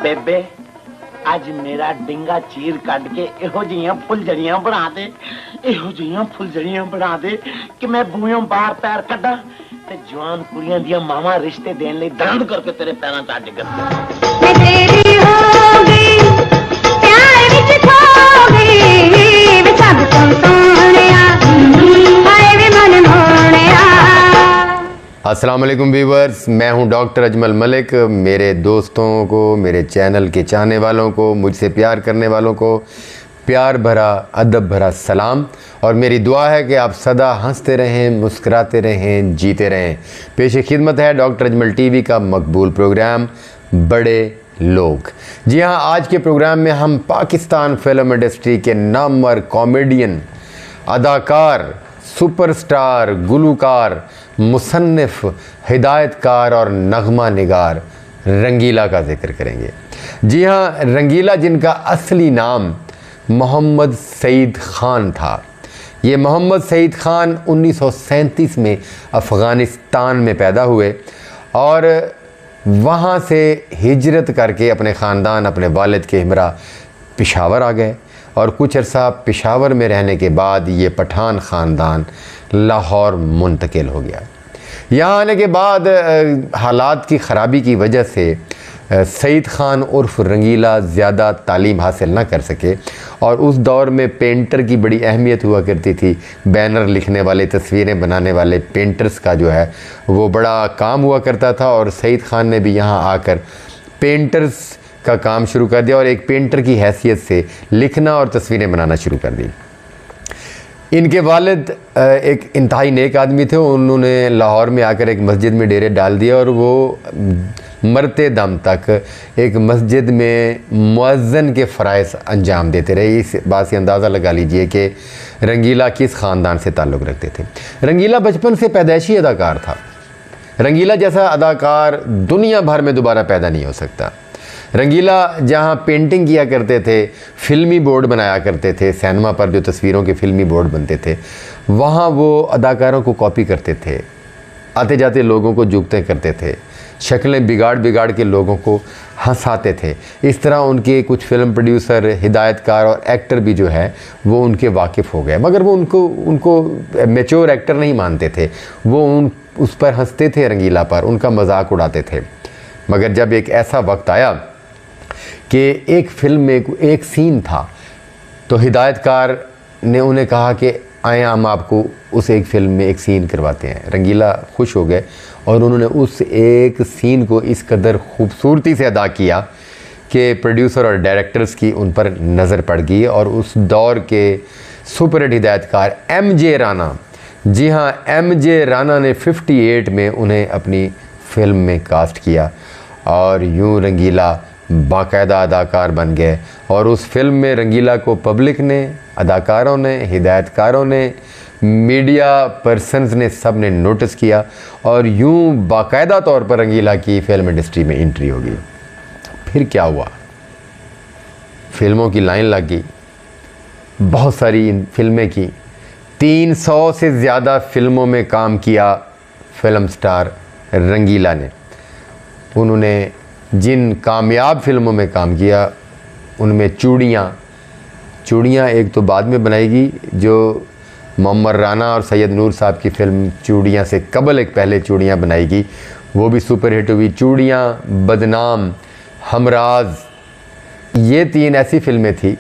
बेबे अज मेरा डिंगा चीर कट के इहो जिहियां फुलझड़ियां बना दे, इहो जिहियां फुलझड़ियां बना दे कि मैं बूहों बाहर पैर कड्डा ते जवान कुड़ियां दियां मावां रिश्ते देने लई दंड करके तेरे पैरां च डिगन। मैं तेरी हो गई प्यार विच खो गई वे सब तो सोहणिया हाय वे मन मोहणिया। अस्सलाम वालेकुम व्यूअर्स, मैं हूं डॉक्टर अजमल मलिक। मेरे दोस्तों को, मेरे चैनल के चाहने वालों को, मुझसे प्यार करने वालों को प्यार भरा अदब भरा सलाम और मेरी दुआ है कि आप सदा हंसते रहें, मुस्कुराते रहें, जीते रहें। पेश खिदमत है डॉक्टर अजमल टीवी का मकबूल प्रोग्राम बड़े लोग। जी हाँ, आज के प्रोग्राम में हम पाकिस्तान फिल्म इंडस्ट्री के नामवर कॉमेडियन, अदाकार, सुपरस्टार, गुलूकार, मुसन्निफ, हिदायतकार और नगमा निगार रंगीला का जिक्र करेंगे। जी हाँ, रंगीला जिनका असली नाम मोहम्मद सईद ख़ान था। ये मोहम्मद सईद ख़ान 1937 में अफ़गानिस्तान में पैदा हुए और वहाँ से हिजरत करके अपने ख़ानदान, अपने वालिद के हमरा पेशावर आ गए और कुछ अर्सा पेशावर में रहने के बाद ये पठान ख़ानदान लाहौर मुंतकिल हो गया। यहाँ आने के बाद हालात की ख़राबी की वजह से सईद ख़ान उर्फ़ रंगीला ज़्यादा तालीम हासिल ना कर सके और उस दौर में पेंटर की बड़ी अहमियत हुआ करती थी। बैनर लिखने वाले, तस्वीरें बनाने वाले पेंटर्स का जो है वो बड़ा काम हुआ करता था और सईद ख़ान ने भी यहाँ आकर पेंटर्स का काम शुरू कर दिया और एक पेंटर की हैसियत से लिखना और तस्वीरें बनाना शुरू कर दी। इनके वालिद एक इंतहाई नेक आदमी थे। उन्होंने लाहौर में आकर एक मस्जिद में डेरे डाल दिया और वो मरते दम तक एक मस्जिद में मुअज्जिन के फ़राइज़ अंजाम देते रहे। इस बात से अंदाज़ा लगा लीजिए कि रंगीला किस ख़ानदान से ताल्लुक़ रखते थे। रंगीला बचपन से पैदाइशी अदाकार था। रंगीला जैसा अदाकार दुनिया भर में दोबारा पैदा नहीं हो सकता। रंगीला जहाँ पेंटिंग किया करते थे, फ़िल्मी बोर्ड बनाया करते थे, सिनेमा पर जो तस्वीरों के फ़िल्मी बोर्ड बनते थे, वहाँ वो अदाकारों को कॉपी करते थे, आते जाते लोगों को जुगते करते थे, शक्लें बिगाड़ बिगाड़ के लोगों को हंसाते थे। इस तरह उनके कुछ फ़िल्म प्रोड्यूसर, हिदायतकार और एक्टर भी जो है वो उनके वाकिफ़ हो गए, मगर वो उनको मैच्योर एक्टर नहीं मानते थे। वो उस पर हंसते थे, रंगीला पर उनका मजाक उड़ाते थे। मगर जब एक ऐसा वक्त आया कि एक फ़िल्म में एक सीन था तो हिदायतकार ने उन्हें कहा कि आए हम आपको उस एक फ़िल्म में एक सीन करवाते हैं। रंगीला खुश हो गए और उन्होंने उस एक सीन को इस कदर खूबसूरती से अदा किया कि प्रोड्यूसर और डायरेक्टर्स की उन पर नज़र पड़ गई और उस दौर के सुपर हिदायतकार MJ राना, जी हाँ MJ राना ने 58 में उन्हें अपनी फ़िल्म में कास्ट किया और यूँ रंगीला बाकायदा अदाकार बन गए। और उस फिल्म में रंगीला को पब्लिक ने, अदाकारों ने, हिदायतकारों ने, मीडिया पर्सन्स ने, सब ने नोटिस किया और यूं बाकायदा तौर पर रंगीला की फ़िल्म इंडस्ट्री में एंट्री हो गई। फिर क्या हुआ, फिल्मों की लाइन लग गई, बहुत सारी फिल्में की, 300 से ज़्यादा फिल्मों में काम किया फिल्म स्टार रंगीला ने। उन्होंने जिन कामयाब फिल्मों में काम किया उनमें चूड़ियाँ एक तो बाद में बनाएगी, जो मोहम्मद राना और सैयद नूर साहब की फ़िल्म चूड़ियाँ से कबल एक पहले चूड़ियाँ बनाएगी, वो भी सुपर हिट हुई। चूड़ियाँ, बदनाम, हमराज, ये 3 ऐसी फ़िल्में थी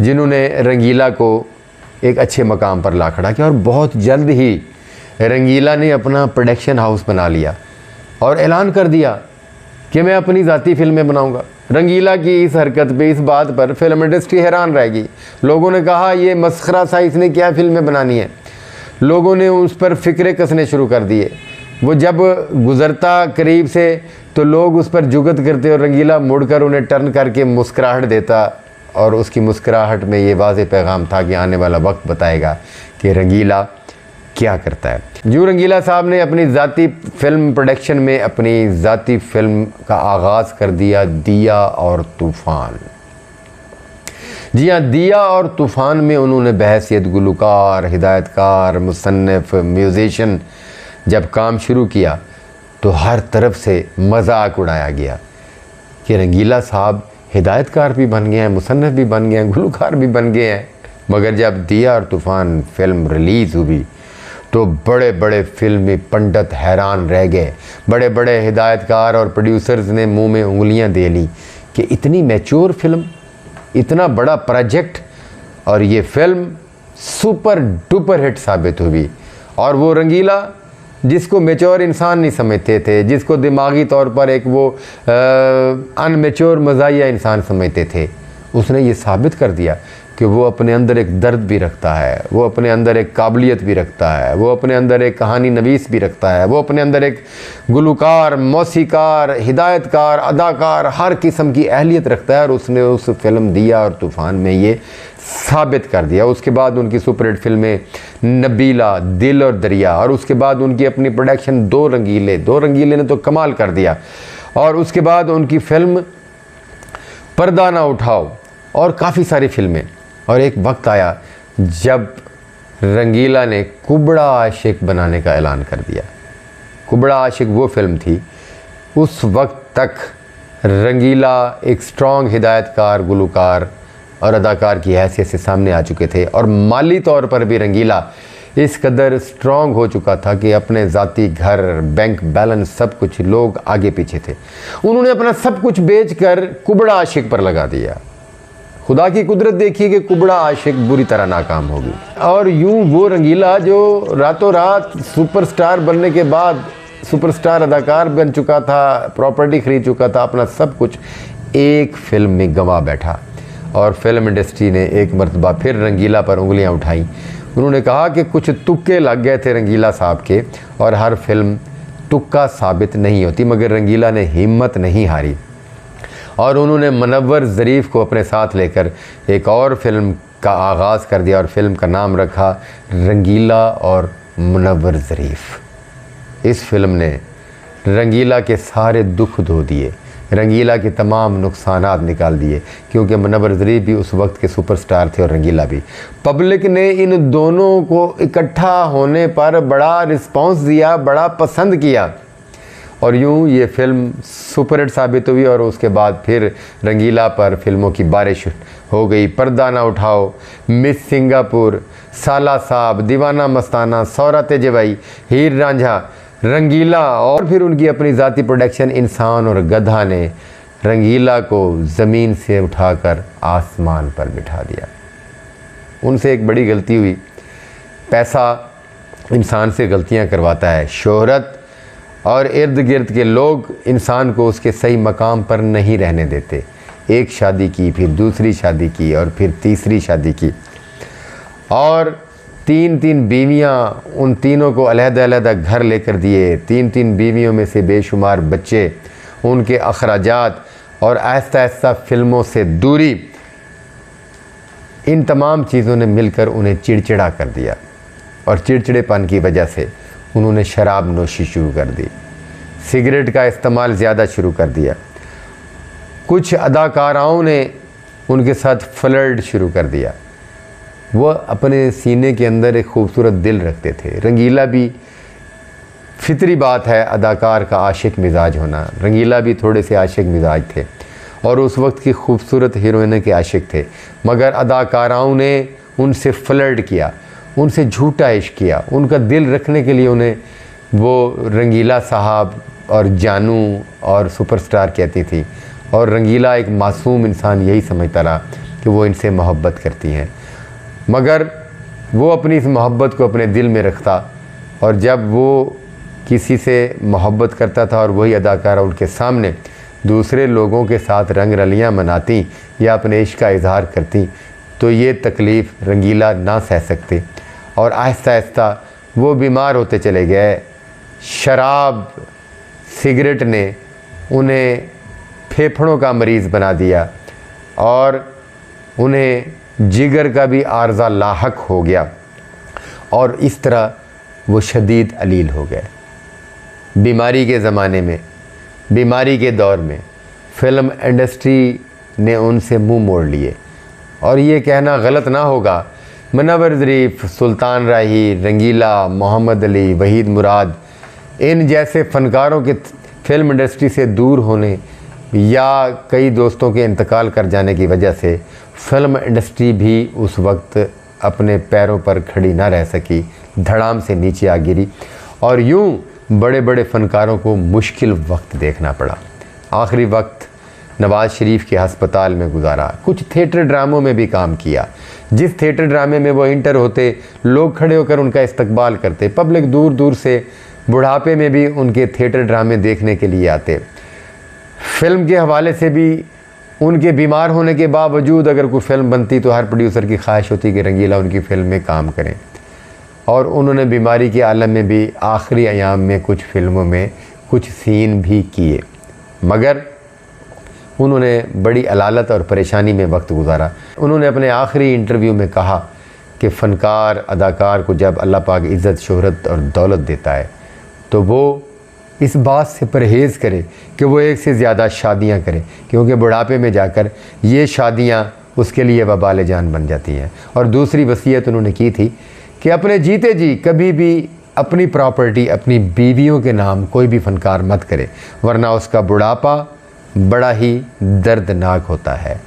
जिन्होंने रंगीला को एक अच्छे मकाम पर ला खड़ा किया और बहुत जल्द ही रंगीला ने अपना प्रोडक्शन हाउस बना लिया और ऐलान कर दिया कि मैं अपनी ज़ाती फ़िल्में बनाऊंगा। रंगीला की इस हरकत पे, इस बात पर फिल्म इंडस्ट्री हैरान रहेगी। लोगों ने कहा ये मस्खरा सा, इसने क्या फ़िल्में बनानी है। लोगों ने उस पर फ़िक्रे कसने शुरू कर दिए। वो जब गुज़रता करीब से तो लोग उस पर जुगत करते और रंगीला मुड़कर उन्हें टर्न करके मुस्कुराहट देता और उसकी मुस्कुराहट में ये वाज़ेह पैगाम था कि आने वाला वक्त बताएगा कि रंगीला क्या करता है। यूँ रंगीला साहब ने अपनी ज़ाती फ़िल्म प्रोडक्शन में अपनी ज़ाती फ़िल्म का आगाज़ कर दिया, दिया और तूफ़ान। जी हाँ, दिया और तूफ़ान में उन्होंने बहैसियत गुलूकार, हिदायतकार, मुसन्निफ, म्यूज़िशन जब काम शुरू किया तो हर तरफ से मजाक उड़ाया गया कि रंगीला साहब हिदायतकार भी बन गए हैं, मुसन्निफ भी बन गए हैं, गुलकार भी बन गए हैं। मगर जब दिया और तूफ़ान फिल्म रिलीज़ हुई तो बड़े बड़े फिल्मी पंडित हैरान रह गए। बड़े बड़े हिदायतकार और प्रोड्यूसर्स ने मुंह में उंगलियां दे ली कि इतनी मैच्योर फिल्म, इतना बड़ा प्रोजेक्ट, और ये फिल्म सुपर डुपर हिट साबित हुई। और वो रंगीला जिसको मैच्योर इंसान नहीं समझते थे, जिसको दिमागी तौर पर एक वो अनमेच्योर मज़ाहिया इंसान समझते थे, उसने ये साबित कर दिया कि वो अपने अंदर एक दर्द भी रखता है, वो अपने अंदर एक काबिलियत भी रखता है, वो अपने अंदर एक कहानी नवीस भी रखता है, वो अपने अंदर एक गुलकार, मौसीकार, हिदायतकार, अदाकार, हर किस्म की अहलियत रखता है। और उसने उस फिल्म दिया और तूफ़ान में ये साबित कर दिया। उसके बाद उनकी सुपरहिट फिल्में नबीला, दिल और दरिया, और उसके बाद उनकी अपनी प्रोडक्शन दो रंगीले ने तो कमाल कर दिया। और उसके बाद उनकी फिल्म पर्दा ना उठाओ और काफ़ी सारी फिल्में। और एक वक्त आया जब रंगीला ने कुबड़ा आशिक बनाने का ऐलान कर दिया। कुबड़ा आशिक वो फिल्म थी, उस वक्त तक रंगीला एक स्ट्रॉन्ग हिदायतकार, गुलकार और अदाकार की हैसियत से सामने आ चुके थे। और माली तौर पर भी रंगीला इस कदर स्ट्रॉन्ग हो चुका था कि अपने ज़ाती घर, बैंक बैलेंस, सब कुछ, लोग आगे पीछे थे। उन्होंने अपना सब कुछ बेचकर कुबड़ा आशिक पर लगा दिया। खुदा की कुदरत देखिए कि कुबड़ा आशिक बुरी तरह नाकाम होगी। और यूं वो रंगीला जो रातों रात सुपरस्टार बनने के बाद सुपरस्टार अदाकार बन चुका था, प्रॉपर्टी खरीद चुका था, अपना सब कुछ एक फिल्म में गंवा बैठा। और फिल्म इंडस्ट्री ने एक मरतबा फिर रंगीला पर उंगलियां उठाई। उन्होंने कहा कि कुछ तुक्के लग गए थे रंगीला साहब के, और हर फिल्म तुक्का साबित नहीं होती। मगर रंगीला ने हिम्मत नहीं हारी और उन्होंने मुनव्वर ज़रीफ़ को अपने साथ लेकर एक और फिल्म का आगाज़ कर दिया। और फिल्म का नाम रखा रंगीला और मुनव्वर ज़रीफ़। इस फिल्म ने रंगीला के सारे दुख धो दिए, रंगीला के तमाम नुकसानात निकाल दिए, क्योंकि मुनव्वर ज़रीफ़ भी उस वक्त के सुपरस्टार थे और रंगीला भी। पब्लिक ने इन दोनों को इकट्ठा होने पर बड़ा रिस्पांस दिया, बड़ा पसंद किया, और यूं ये फिल्म सुपरहिट साबित हुई। और उसके बाद फिर रंगीला पर फिल्मों की बारिश हो गई। पर्दा ना उठाओ, मिस सिंगापुर, साला साहब, दीवाना मस्ताना, सौराते जवाई, हीर रांझा, रंगीला, और फिर उनकी अपनी ज़ाती प्रोडक्शन इंसान और गधा ने रंगीला को ज़मीन से उठाकर आसमान पर बिठा दिया। उनसे एक बड़ी गलती हुई। पैसा इंसान से गलतियां करवाता है। शोहरत और इर्द गिर्द के लोग इंसान को उसके सही मकाम पर नहीं रहने देते। एक शादी की, फिर दूसरी शादी की, और फिर तीसरी शादी की, और तीन बीवियाँ, उन तीनों को अलहदा घर लेकर दिए। तीन बीवियों में से बेशुमार बच्चे, उनके अखराजात, और आहिस्ता आहिस्ता फिल्मों से दूरी, इन तमाम चीज़ों ने मिलकर उन्हें चिड़चिड़ा कर दिया। और चिड़चिड़ेपन की वजह से उन्होंने शराब नोशी शुरू कर दी, सिगरेट का इस्तेमाल ज़्यादा शुरू कर दिया। कुछ अदाकाराओं ने उनके साथ फ्लर्ट शुरू कर दिया। वो अपने सीने के अंदर एक खूबसूरत दिल रखते थे। रंगीला भी, फितरी बात है अदाकार का आशिक मिजाज होना, रंगीला भी थोड़े से आशिक मिजाज थे और उस वक्त की खूबसूरत हीरोइन के आशिक थे। मगर अदाकाराओं ने उनसे फ्लर्ट किया, उनसे झूठा इश्क किया। उनका दिल रखने के लिए उन्हें वो रंगीला साहब और जानू और सुपरस्टार कहती थी, और रंगीला एक मासूम इंसान यही समझता रहा कि वो इनसे मोहब्बत करती हैं। मगर वो अपनी इस मोहब्बत को अपने दिल में रखता, और जब वो किसी से मोहब्बत करता था और वही अदाकारा उनके सामने दूसरे लोगों के साथ रंग रलियाँ मनाती या अपने इश्क का इजहार करती, तो ये तकलीफ़ रंगीला ना सह सकते, और आहिस्ता आहिस्ता वो बीमार होते चले गए। शराब, सिगरेट ने उन्हें फेफड़ों का मरीज़ बना दिया, और उन्हें जिगर का भी आर्जा लाहक हो गया, और इस तरह वो शदीद अलील हो गए। बीमारी के ज़माने में, बीमारी के दौर में फ़िल्म इंडस्ट्री ने उनसे मुंह मोड़ लिए। और ये कहना गलत ना होगा, मुनव्वर ज़रीफ़, सुल्तान राही, रंगीला, मोहम्मद अली, वहीद मुराद, इन जैसे फ़नकारों के फ़िल्म इंडस्ट्री से दूर होने या कई दोस्तों के इंतकाल कर जाने की वजह से फिल्म इंडस्ट्री भी उस वक्त अपने पैरों पर खड़ी ना रह सकी, धड़ाम से नीचे आ गिरी और यूं बड़े बड़े फ़नकारों को मुश्किल वक्त देखना पड़ा। आखिरी वक्त नवाज़ शरीफ के हस्पताल में गुजारा। कुछ थिएटर ड्रामों में भी काम किया। जिस थिएटर ड्रामे में वो इंटर होते, लोग खड़े होकर उनका इस्तकबाल करते। पब्लिक दूर दूर से बुढ़ापे में भी उनके थिएटर ड्रामे देखने के लिए आते। फिल्म के हवाले से भी उनके बीमार होने के बावजूद अगर कोई फ़िल्म बनती तो हर प्रोड्यूसर की ख्वाहिश होती कि रंगीला उनकी फ़िल्म में काम करें। और उन्होंने बीमारी के आलम में भी आखिरी अयाम में कुछ फ़िल्मों में कुछ सीन भी किए, मगर उन्होंने बड़ी अलालत और परेशानी में वक्त गुजारा। उन्होंने अपने आखिरी इंटरव्यू में कहा कि फ़नकार अदाकार को जब अल्लाह पाक इज़्ज़त, शोहरत और दौलत देता है तो वो इस बात से परहेज़ करे कि वो एक से ज़्यादा शादियां करे, क्योंकि बुढ़ापे में जाकर ये शादियां उसके लिए वबाल जान बन जाती हैं। और दूसरी वसीयत उन्होंने की थी कि अपने जीते जी कभी भी अपनी प्रॉपर्टी अपनी बीवियों के नाम कोई भी फ़नकार मत करे, वरना उसका बुढ़ापा बड़ा ही दर्दनाक होता है।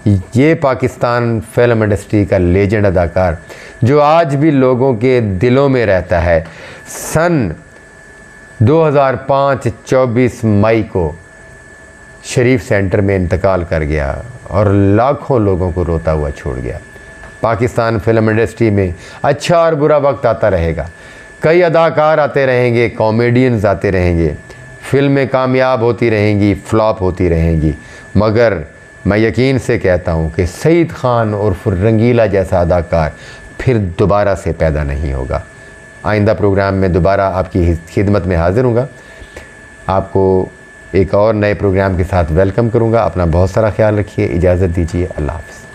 ये पाकिस्तान फिल्म इंडस्ट्री का लेजेंड अदाकार जो आज भी लोगों के दिलों में रहता है, सन 2005 24 मई को शरीफ सेंटर में इंतकाल कर गया और लाखों लोगों को रोता हुआ छोड़ गया। पाकिस्तान फिल्म इंडस्ट्री में अच्छा और बुरा वक्त आता रहेगा। कई अदाकार आते रहेंगे, कॉमेडियंस आते रहेंगे, फिल्में कामयाब होती रहेंगी, फ्लॉप होती रहेंगी, मगर मैं यकीन से कहता हूँ कि सईद खान और रंगीला जैसा अदाकार फिर दोबारा से पैदा नहीं होगा। आइंदा प्रोग्राम में दोबारा आपकी खिदमत में हाज़िर हूँगा। आपको एक और नए प्रोग्राम के साथ वेलकम करूँगा। अपना बहुत सारा ख्याल रखिए। इजाज़त दीजिए। अल्लाह हाफ़िज़।